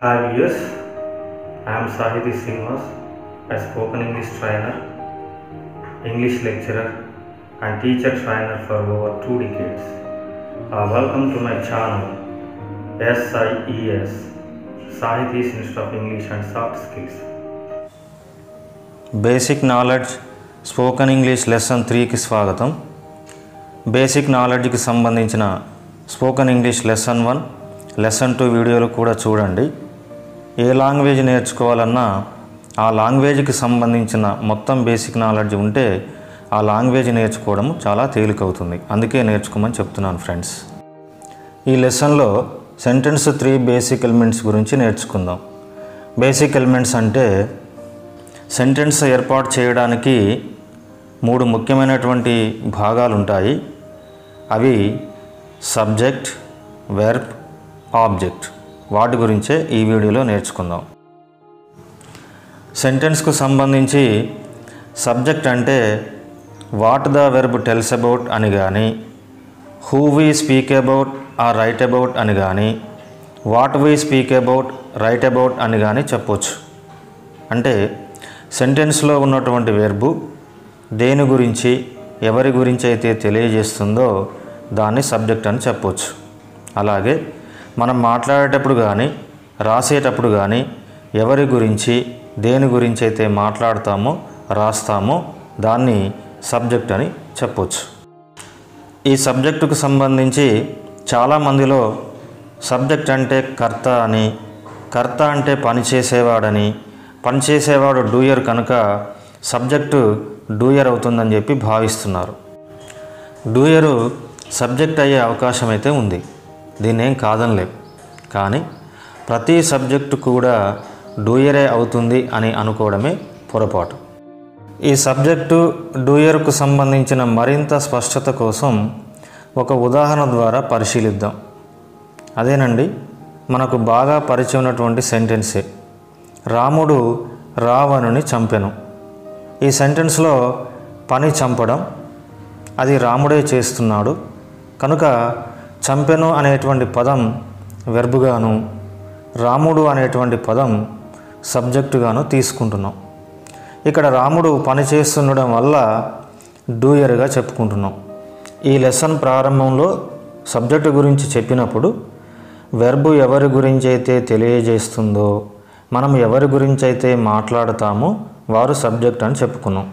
Hi viewers, I am Sahiti Srinivas, a spoken English trainer, English lecturer and teacher trainer for over 2 decades. Welcome to my channel SIES, Sahiti's Institute of English and Soft Skills. Basic knowledge spoken English lesson 3కి స్వాగతం. Basic నాలెడ్జ్కి సంబంధించిన spoken English lesson 1, lesson 2 వీడియోలు కూడా చూడండి. ఏ language నేర్చుకోవాలన్నా ఆ లాంగ్వేజ్కి సంబంధించిన మొత్తం basic knowledge ఉంటే ఆ లాంగ్వేజ్ నేర్చుకోవడం చాలా తేలికవుతుంది. అందుకే నేర్చుకోమని చెప్తున్నాను ఫ్రెండ్స్. ఈ లెసన్లో సెంటెన్స్ 3 బేసిక్ ఎలిమెంట్స్ గురించి నేర్చుకుందాం. బేసిక్ ఎలిమెంట్స్ అంటే సెంటెన్స్ ఏర్పాటు చేయడానికి 3 ముఖ్యమైనటువంటి భాగాలు ఉంటాయి. అవి సబ్జెక్ట్, వెర్బ్, ఆబ్జెక్ట్. వాటి గురించే ఈ వీడియోలో నేర్చుకుందాం. సెంటెన్స్కు సంబంధించి సబ్జెక్ట్ అంటే what the verb tells about అని కానీ, who we speak about or write about అని కానీ, what we speak about write about అని కానీ చెప్పొచ్చు. అంటే సెంటెన్స్లో ఉన్నటువంటి వెర్బు దేని గురించి, ఎవరి గురించి అయితే తెలియజేస్తుందో దాన్ని సబ్జెక్ట్ అని చెప్పొచ్చు. అలాగే మనం మాట్లాడేటప్పుడు కానీ రాసేటప్పుడు కానీ ఎవరి గురించి, దేని గురించి అయితే మాట్లాడతామో రాస్తామో దాన్ని సబ్జెక్ట్ అని చెప్పొచ్చు. ఈ సబ్జెక్టుకు సంబంధించి చాలామందిలో సబ్జెక్ట్ అంటే కర్త అని, కర్త అంటే పనిచేసేవాడని, పనిచేసేవాడు డూయర్ కనుక సబ్జెక్టు డూయర్ అవుతుందని చెప్పి భావిస్తున్నారు. డూయరు సబ్జెక్ట్ అయ్యే అవకాశం అయితే ఉంది, దీన్నేం కాదనలేం. కానీ ప్రతి సబ్జెక్టు కూడా డూయరే అవుతుంది అని అనుకోవడమే పొరపాటు. ఈ సబ్జెక్టు డూయర్కు సంబంధించిన మరింత స్పష్టత కోసం ఒక ఉదాహరణ ద్వారా పరిశీలిద్దాం. అదేనండి మనకు బాగా పరిచయం ఉన్నటువంటి సెంటెన్సే, రాముడు రావణుని చంపెను. ఈ సెంటెన్స్లో పని చంపడం అది రాముడే చేస్తున్నాడు కనుక చంపెను అనేటువంటి పదం వెర్బుగాను, రాముడు అనేటువంటి పదం సబ్జెక్టుగాను తీసుకుంటున్నాం. ఇక్కడ రాముడు పని చేస్తుండడం వల్ల డూయర్గా చెప్పుకుంటున్నాం. ఈ లెసన్ ప్రారంభంలో సబ్జెక్టు గురించి చెప్పినప్పుడు వెర్బు ఎవరి గురించి అయితే తెలియజేస్తుందో, మనం ఎవరి గురించి అయితే మాట్లాడతామో వారు సబ్జెక్ట్ అని చెప్పుకున్నాం.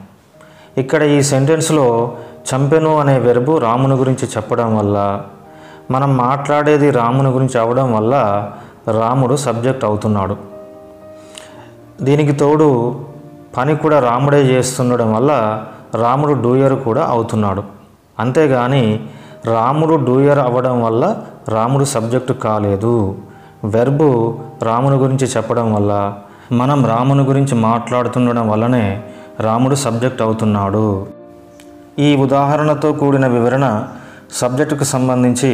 ఇక్కడ ఈ సెంటెన్స్లో చంపెను అనే వెర్బు రాముని గురించి చెప్పడం వల్ల, మనం మాట్లాడేది రాముని గురించి అవడం వల్ల రాముడు సబ్జెక్ట్ అవుతున్నాడు. దీనికి తోడు పని కూడా రాముడే చేస్తుండడం వల్ల రాముడు డూయర్ కూడా అవుతున్నాడు. అంతేగాని రాముడు డూయర్ అవ్వడం వల్ల రాముడు సబ్జెక్టు కాలేదు. వెర్బు రాముని గురించి చెప్పడం వల్ల, మనం రాముని గురించి మాట్లాడుతుండడం వల్లనే రాముడు సబ్జెక్ట్ అవుతున్నాడు. ఈ ఉదాహరణతో కూడిన వివరణ సబ్జెక్టుకు సంబంధించి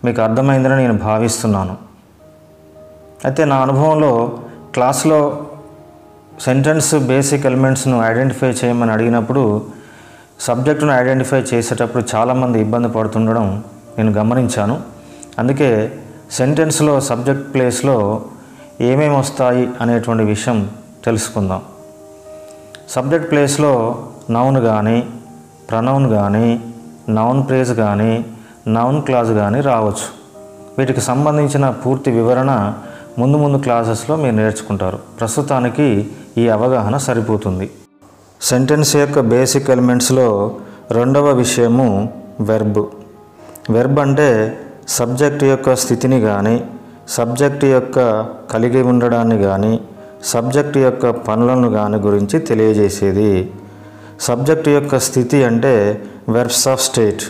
మీకు అర్థమైందని నేను భావిస్తున్నాను. అయితే నా అనుభవంలో క్లాస్లో సెంటెన్స్ బేసిక్ ఎలిమెంట్స్ను ఐడెంటిఫై చేయమని అడిగినప్పుడు సబ్జెక్టును ఐడెంటిఫై చేసేటప్పుడు చాలామంది ఇబ్బంది పడుతుండడం నేను గమనించాను. అందుకే సెంటెన్స్లో సబ్జెక్ట్ ప్లేస్లో ఏమేమి వస్తాయి అనేటువంటి విషయం తెలుసుకుందాం. సబ్జెక్ట్ ప్లేస్లో నౌన్ కానీ, ప్రనౌన్ కానీ, నౌన్ ఫ్రేజ్ కానీ, నౌన్ క్లాజ్ కానీ రావచ్చు. వీటికి సంబంధించిన పూర్తి వివరణ ముందు క్లాసెస్లో మీరు నేర్చుకుంటారు. ప్రస్తుతానికి ఈ అవగాహన సరిపోతుంది. సెంటెన్స్ యొక్క బేసిక్ ఎలిమెంట్స్లో రెండవ విషయము వెర్బ్. వెర్బ్ అంటే సబ్జెక్ట్ యొక్క స్థితిని కానీ, సబ్జెక్ట్ యొక్క కలిగి ఉండడాన్ని కానీ, సబ్జెక్ట్ యొక్క పనులను కానీ గురించి తెలియజేసేది. సబ్జెక్ట్ యొక్క స్థితి అంటే వెర్బ్స్ ఆఫ్ స్టేట్,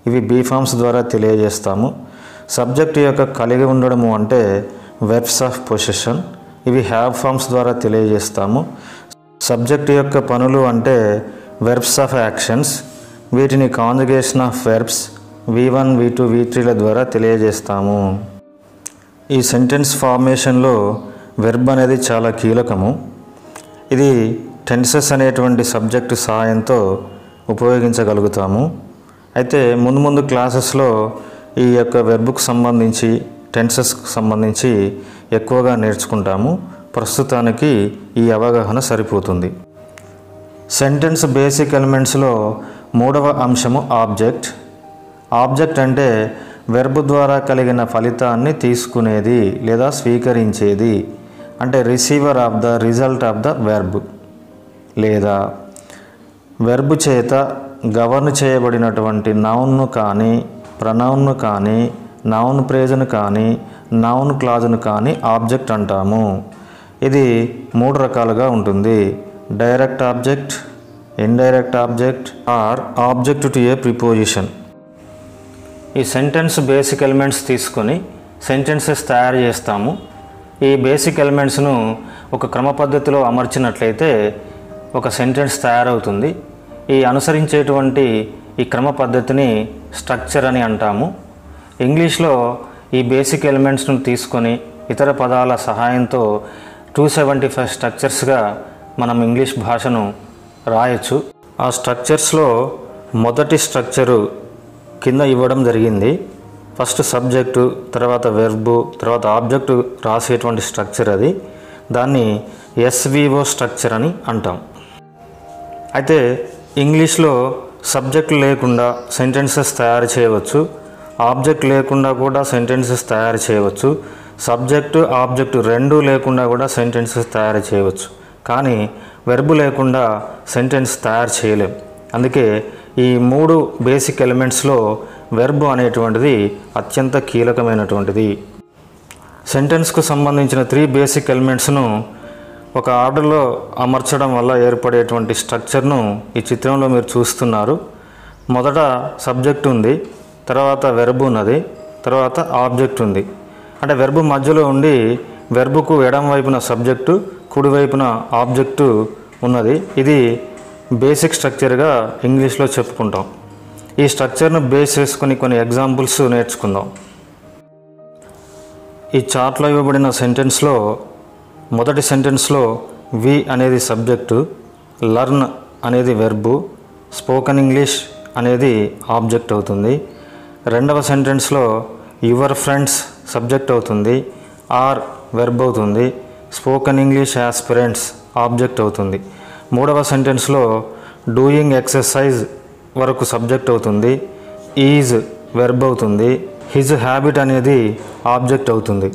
ఇవి బీ ఫార్మ్స్ ద్వారా తెలియజేస్తాము. సబ్జెక్ట్ యొక్క కలిగి ఉండడము అంటే వెర్బ్స్ ఆఫ్ పొసెషన్, ఇవి హ్యావ్ ఫార్మ్స్ ద్వారా తెలియజేస్తాము. సబ్జెక్ట్ యొక్క పనులు అంటే వెర్బ్స్ ఆఫ్ యాక్షన్స్, వీటిని conjugation of verbs V1, V2, V3ల ద్వారా తెలియజేస్తాము. ఈ సెంటెన్స్ ఫార్మేషన్లో వెర్బ్ అనేది చాలా కీలకము. ఇది టెన్సెస్ అనేటువంటి సబ్జెక్టు సహాయంతో ఉపయోగించగలుగుతాము. అయితే ముందు క్లాసెస్లో ఈ యొక్క వెర్బ్కు సంబంధించి, టెన్సెస్కు సంబంధించి ఎక్కువగా నేర్చుకుంటాము. ప్రస్తుతానికి ఈ అవగాహన సరిపోతుంది. సెంటెన్స్ బేసిక్ ఎలిమెంట్స్లో మూడవ అంశము ఆబ్జెక్ట్. ఆబ్జెక్ట్ అంటే వెర్బ్ ద్వారా కలిగిన ఫలితాన్ని తీసుకునేది లేదా స్వీకరించేది, అంటే receiver of the result of the verb, లేదా వెర్బ్ చేత గవర్న్ చేయబడినటువంటి నౌన్ను కానీ, ప్రనౌన్ను కానీ, నౌన్ ఫ్రేజ్ను కానీ, నౌన్ క్లాజ్ను కానీ ఆబ్జెక్ట్ అంటాము. ఇది 3 రకాలుగా ఉంటుంది: direct object, indirect object or object to a preposition. ఈ సెంటెన్స్ బేసిక్ ఎలిమెంట్స్ తీసుకొని సెంటెన్సెస్ తయారు చేస్తాము. ఈ బేసిక్ ఎలిమెంట్స్ను ఒక క్రమ పద్ధతిలో అమర్చినట్లయితే ఒక సెంటెన్స్ తయారవుతుంది. ఈ అనుసరించేటువంటి ఈ క్రమ పద్ధతిని స్ట్రక్చర్ అని అంటాము. ఇంగ్లీష్లో ఈ బేసిక్ ఎలిమెంట్స్ను తీసుకొని ఇతర పదాల సహాయంతో 275 స్ట్రక్చర్స్గా మనం ఇంగ్లీష్ భాషను రాయొచ్చు. ఆ స్ట్రక్చర్స్లో మొదటి స్ట్రక్చరు కింద ఇవ్వడం జరిగింది. ఫస్ట్ సబ్జెక్టు, తర్వాత వెర్బు, తర్వాత ఆబ్జెక్టు రాసేటువంటి స్ట్రక్చర్ అది. దాన్ని SVO స్ట్రక్చర్ అని అంటాం. అయితే ఇంగ్లీష్లో సబ్జెక్ట్ లేకుండా సెంటెన్సెస్ తయారు చేయవచ్చు, ఆబ్జెక్ట్ లేకుండా కూడా సెంటెన్సెస్ తయారు చేయవచ్చు, సబ్జెక్టు ఆబ్జెక్టు రెండూ లేకుండా కూడా సెంటెన్సెస్ తయారు చేయవచ్చు. కానీ వెర్బు లేకుండా సెంటెన్స్ తయారు చేయలేం. అందుకే ఈ 3 బేసిక్ ఎలిమెంట్స్లో వెర్బ్ అనేటువంటిది అత్యంత కీలకమైనటువంటిది. సెంటెన్స్కు సంబంధించిన 3 బేసిక్ ఎలిమెంట్స్ను ఒక ఆర్డర్లో అమర్చడం వల్ల ఏర్పడేటువంటి స్ట్రక్చర్ను ఈ చిత్రంలో మీరు చూస్తున్నారు. మొదట సబ్జెక్ట్ ఉంది, తర్వాత వెర్బ్ ఉన్నది, తర్వాత ఆబ్జెక్ట్ ఉంది. అంటే వెర్బ్ మధ్యలో ఉండి వెర్బుకు ఎడమ వైపున సబ్జెక్టు, కుడివైపున ఆబ్జెక్టు ఉన్నది. ఇది బేసిక్ స్ట్రక్చర్గా ఇంగ్లీష్లో చెప్పుకుంటాం. ఈ స్ట్రక్చర్ను బేస్ చేసుకుని కొన్ని ఎగ్జాంపుల్స్ నేర్చుకుందాం. ఈ చార్ట్లో ఇవ్వబడిన సెంటెన్స్లో మొదటి సెంటెన్స్లో వి అనేది సబ్జెక్టు, లర్న్ అనేది వెర్బు, స్పోకెన్ ఇంగ్లీష్ అనేది ఆబ్జెక్ట్ అవుతుంది. రెండవ సెంటెన్స్లో యువర్ ఫ్రెండ్స్ సబ్జెక్ట్ అవుతుంది, ఆర్ వెర్బ్ అవుతుంది, స్పోకెన్ ఇంగ్లీష్ యాస్పిరెంట్స్ ఆబ్జెక్ట్ అవుతుంది. మూడవ సెంటెన్స్లో డూయింగ్ ఎక్సర్సైజ్ వరకు సబ్జెక్ట్ అవుతుంది, ఈజ్ వెర్బ్ అవుతుంది, హిజ్ హ్యాబిట్ అనేది ఆబ్జెక్ట్ అవుతుంది.